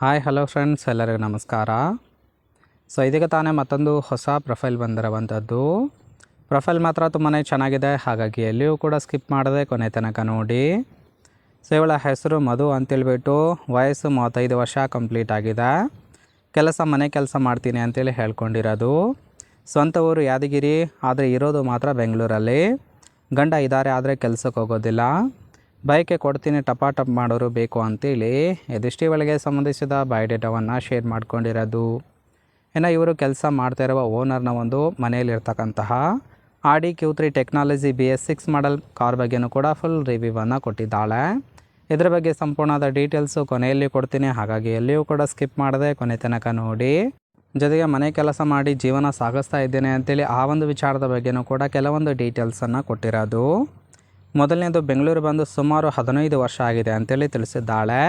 Hi hello friends, ಎಲ್ಲರಿಗೂ ನಮಸ್ಕಾರ. ಇದೀಗ ತಾನೇ ಮತ್ತೊಂದು ಹೊಸ ಪ್ರೊಫೈಲ್ ಬಂದಿರುವಂಥದ್ದು. ಪ್ರೊಫೈಲ್ ಮಾತ್ರ ತುಂಬಾ ಚೆನ್ನಾಗಿದೆ, ಹಾಗಾಗಿ ಎಲ್ಲಿಯೂ ಕೂಡ ಸ್ಕಿಪ್ ಮಾಡದೆ ಕೊನೆ ತನಕ ನೋಡಿ. ಇವಳ ಹೆಸರು ಮಧು ಅಂತೇಳ್ಬಿಟ್ಟು, ವಯಸ್ಸು 35 ವರ್ಷ ಕಂಪ್ಲೀಟ್ ಆಗಿದೆ. ಮನೆ ಕೆಲಸ ಮಾಡ್ತೀನಿ ಅಂತೇಳಿ ಹೇಳ್ಕೊಂಡಿರೋದು. ಸ್ವಂತ ಊರು ಯಾದಗಿರಿ, ಆದರೆ ಇರೋದು ಮಾತ್ರ ಬೆಂಗಳೂರಲ್ಲಿ. ಗಂಡ ಇದ್ದಾರೆ, ಆದರೆ ಕೆಲಸಕ್ಕೆ ಹೋಗೋದಿಲ್ಲ. ಬೈಕೆ ಕೊಡ್ತೀನಿ, ಟಪ್ ಮಾಡೋರು ಬೇಕು ಅಂತೇಳಿ ಇದಿಷ್ಟು ಇವಳಿಗೆ ಸಂಬಂಧಿಸಿದ ಬಯೋಡೇಟಾವನ್ನು ಶೇರ್ ಮಾಡ್ಕೊಂಡಿರೋದು. ಇನ್ನು ಇವರು ಕೆಲಸ ಮಾಡ್ತಾ ಇರುವ ಓನರ್ನ ಒಂದು ಮನೆಯಲ್ಲಿರ್ತಕ್ಕಂತಹ ಆಡಿ Q3 ಟೆಕ್ನಾಲಜಿ BS6 ಮಾಡಲ್ ಕಾರ್ ಬಗ್ಗೆನೂ ಕೂಡ ಫುಲ್ ರಿವ್ಯೂವನ್ನು ಕೊಟ್ಟಿದ್ದಾಳೆ. ಇದರ ಬಗ್ಗೆ ಸಂಪೂರ್ಣವಾದ ಡೀಟೇಲ್ಸು ಕೊನೆಯಲ್ಲಿ ಕೊಡ್ತೀನಿ, ಹಾಗಾಗಿ ಎಲ್ಲಿಯೂ ಕೂಡ ಸ್ಕಿಪ್ ಮಾಡದೆ ಕೊನೆ ತನಕ ನೋಡಿ. ಜೊತೆಗೆ ಮನೆ ಕೆಲಸ ಮಾಡಿ ಜೀವನ ಸಾಗಿಸ್ತಾ ಇದ್ದೇನೆ ಅಂತೇಳಿ ಆ ಒಂದು ವಿಚಾರದ ಬಗ್ಗೆನೂ ಕೂಡ ಕೆಲವೊಂದು ಡೀಟೇಲ್ಸನ್ನು ಕೊಟ್ಟಿರೋದು. ಮೊದಲನೇದು, ಬೆಂಗಳೂರು ಬಂದು ಸುಮಾರು 15 ವರ್ಷ ಆಗಿದೆ ಅಂತೇಳಿ ತಿಳಿಸಿದ್ದಾಳೆ.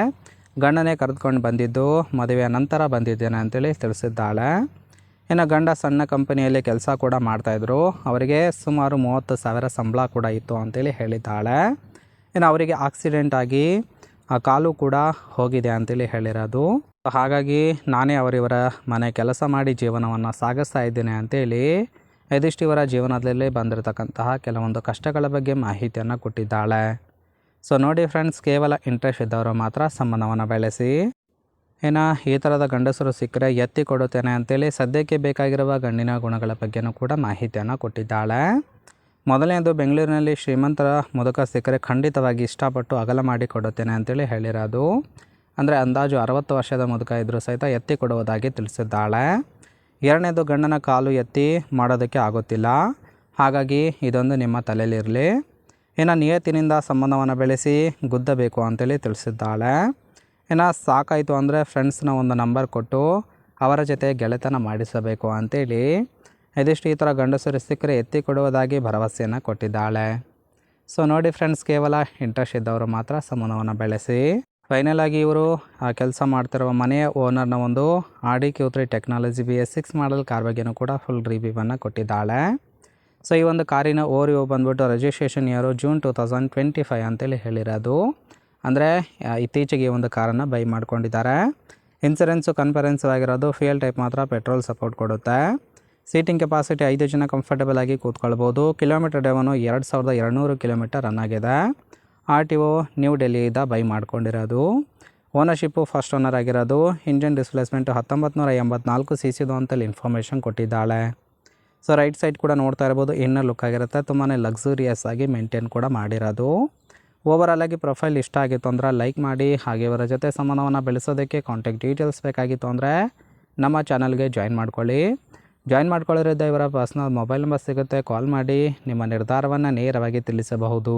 ಗಂಡನೇ ಕರೆದುಕೊಂಡು ಬಂದಿದ್ದು, ಮದುವೆಯ ನಂತರ ಬಂದಿದ್ದೇನೆ ಅಂತೇಳಿ ತಿಳಿಸಿದ್ದಾಳೆ. ಇನ್ನು ಗಂಡ ಸಣ್ಣ ಕಂಪನಿಯಲ್ಲಿ ಕೆಲಸ ಕೂಡ ಮಾಡ್ತಾಯಿದ್ರು. ಅವರಿಗೆ ಸುಮಾರು 30,000 ಸಂಬಳ ಕೂಡ ಇತ್ತು ಅಂತೇಳಿ ಹೇಳಿದ್ದಾಳೆ. ಇನ್ನು ಅವರಿಗೆ ಆಕ್ಸಿಡೆಂಟ್ ಆಗಿ ಆ ಕಾಲು ಕೂಡ ಹೋಗಿದೆ ಅಂತೇಳಿ ಹೇಳಿರೋದು. ಹಾಗಾಗಿ ನಾನೇ ಅವರಿವರ ಮನೆ ಕೆಲಸ ಮಾಡಿ ಜೀವನವನ್ನು ಸಾಗಿಸ್ತಾ ಇದ್ದೇನೆ ಅಂತೇಳಿ ಇದಿಷ್ಟು ಇವರ ಜೀವನದಲ್ಲಿ ಬಂದಿರತಕ್ಕಂತಹ ಕೆಲವೊಂದು ಕಷ್ಟಗಳ ಬಗ್ಗೆ ಮಾಹಿತಿಯನ್ನು ಕೊಟ್ಟಿದ್ದಾಳೆ. ನೋಡಿ ಫ್ರೆಂಡ್ಸ್, ಕೇವಲ ಇಂಟ್ರೆಸ್ಟ್ ಇದ್ದವರು ಮಾತ್ರ ಸಂಬಂಧವನ್ನು ಬೆಳೆಸಿ. ಇನ್ನು ಈ ಥರದ ಗಂಡಸರು ಸಿಕ್ಕರೆ ಎತ್ತಿ ಕೊಡುತ್ತೇನೆ ಅಂತೇಳಿ ಸದ್ಯಕ್ಕೆ ಬೇಕಾಗಿರುವ ಗಂಡಿನ ಗುಣಗಳ ಬಗ್ಗೆನೂ ಕೂಡ ಮಾಹಿತಿಯನ್ನು ಕೊಟ್ಟಿದ್ದಾಳೆ. ಮೊದಲನೇದು, ಬೆಂಗಳೂರಿನಲ್ಲಿ ಶ್ರೀಮಂತರ ಮುದುಕ ಸಿಕ್ಕರೆ ಖಂಡಿತವಾಗಿ ಇಷ್ಟಪಟ್ಟು ಅಗಲ ಮಾಡಿ ಕೊಡುತ್ತೇನೆ ಅಂತೇಳಿ ಹೇಳಿರೋದು. ಅಂದರೆ ಅಂದಾಜು 60 ವರ್ಷದ ಮುದುಕ ಇದ್ದರೂ ಸಹಿತ ಎತ್ತಿ ಕೊಡುವುದಾಗಿ ತಿಳಿಸಿದ್ದಾಳೆ. ಎರಡನೇದು, ಗಂಡನ ಕಾಲು ಎತ್ತಿ ಮಾಡೋದಕ್ಕೆ ಆಗುತ್ತಿಲ್ಲ, ಹಾಗಾಗಿ ಇದೊಂದು ನಿಮ್ಮ ತಲೆಯಲ್ಲಿರಲಿ. ಇನ್ನು ನಿಯತ್ತಿನಿಂದ ಸಂಬಂಧವನ್ನು ಬೆಳೆಸಿ ಗುದ್ದಬೇಕು ಅಂತೇಳಿ ತಿಳಿಸಿದ್ದಾಳೆ. ಇನ್ನು ಸಾಕಾಯಿತು ಅಂದರೆ ಫ್ರೆಂಡ್ಸ್ನ ಒಂದು ನಂಬರ್ ಕೊಟ್ಟು ಅವರ ಜೊತೆ ಗೆಳೆತನ ಮಾಡಿಸಬೇಕು ಅಂತೇಳಿ ಇದಿಷ್ಟು ಈ ಥರ ಗಂಡಸರು ಸಿಕ್ಕರೆ ಎತ್ತಿ ಕೊಡುವುದಾಗಿ ಭರವಸೆಯನ್ನು ಕೊಟ್ಟಿದ್ದಾಳೆ. ನೋಡಿ ಫ್ರೆಂಡ್ಸ್, ಕೇವಲ ಇಂಟ್ರೆಸ್ಟ್ ಇದ್ದವರು ಮಾತ್ರ ಸಂಬಂಧವನ್ನು ಬೆಳೆಸಿ. ಫೈನಲ್ ಆಗಿ ಇವರು ಕೆಲಸ ಮಾಡ್ತಿರುವ ಮನೆಯ ಓನರ್ನ ಒಂದು ಆಡಿ Q3 ಟೆಕ್ನಾಲಜಿ BS6 ಮಾಡಲ್ ಕಾರ್ ಬಗ್ಗೆನೂ ಕೂಡ ಫುಲ್ ರಿವ್ಯೂವನ್ನು ಕೊಟ್ಟಿದ್ದಾಳೆ. ಈ ಒಂದು ಕಾರಿನ ಓರಿಯೋ ಬಂದ್ಬಿಟ್ಟು ರಿಜಿಸ್ಟ್ರೇಷನ್ ಇಯರು ಜೂನ್ 2025 ಅಂತೇಳಿ ಹೇಳಿರೋದು. ಅಂದರೆ ಇತ್ತೀಚೆಗೆ ಈ ಒಂದು ಕಾರನ್ನು ಬೈ ಮಾಡ್ಕೊಂಡಿದ್ದಾರೆ. ಇನ್ಸೂರೆನ್ಸು ಕನ್ಫರೆನ್ಸಿವ್ ಆಗಿರೋದು. ಫ್ಯೂಯಲ್ ಟೈಪ್ ಮಾತ್ರ ಪೆಟ್ರೋಲ್ ಸಪೋರ್ಟ್ ಕೊಡುತ್ತೆ. ಸೀಟಿಂಗ್ ಕೆಪಾಸಿಟಿ 5 ಜನ ಕಂಫರ್ಟಬಲ್ ಆಗಿ ಕೂತ್ಕೊಳ್ಬೋದು. ಕಿಲೋಮೀಟರ್ ಡ್ರೈವನು 2200 ಕಿಲೋಮೀಟರ್ ರನ್ ಆಗಿದೆ. RTO ನ್ಯೂ ಡೆಲ್ಲಿಯಿಂದ ಬೈ ಮಾಡ್ಕೊಂಡಿರೋದು. ಓನರ್ಶಿಪ್ಪು ಫಸ್ಟ್ ಓನರ್ ಆಗಿರೋದು. ಇಂಜಿನ್ ಡಿಸ್ಪ್ಲೇಸ್ಮೆಂಟು 1984 cc ಅಂತೇಳಿ ಇನ್ಫಾರ್ಮೇಷನ್ ಕೊಟ್ಟಿದ್ದಾಳೆ. ರೈಟ್ ಸೈಡ್ ಕೂಡ ನೋಡ್ತಾ ಇರ್ಬೋದು, ಇನ್ನರ್ ಲುಕ್ ಆಗಿರುತ್ತೆ. ತುಂಬಾ ಲಕ್ಸುರಿಯಸ್ ಆಗಿ ಮೇಂಟೈನ್ ಕೂಡ ಮಾಡಿರೋದು. ಓವರಾಲ್ ಆಗಿ ಪ್ರೊಫೈಲ್ ಇಷ್ಟ ಆಗಿತ್ತು ಅಂದರೆ ಲೈಕ್ ಮಾಡಿ. ಹಾಗೆ ಇವರ ಜೊತೆ ಸಂಬಂಧವನ್ನು ಬೆಳೆಸೋದಕ್ಕೆ ಕಾಂಟ್ಯಾಕ್ಟ್ ಡೀಟೇಲ್ಸ್ ಬೇಕಾಗಿತ್ತು ಅಂದರೆ ನಮ್ಮ ಚಾನಲ್ಗೆ ಜಾಯಿನ್ ಮಾಡ್ಕೊಳ್ಳಿ. ಜಾಯಿನ್ ಮಾಡ್ಕೊಳ್ಳೋದ್ರಿಂದ ಇವರ ಪರ್ಸ್ನಲ್ ಮೊಬೈಲ್ ನಂಬರ್ ಸಿಗುತ್ತೆ, ಕಾಲ್ ಮಾಡಿ ನಿಮ್ಮ ನಿರ್ಧಾರವನ್ನು ನೇರವಾಗಿ ತಿಳಿಸಬಹುದು.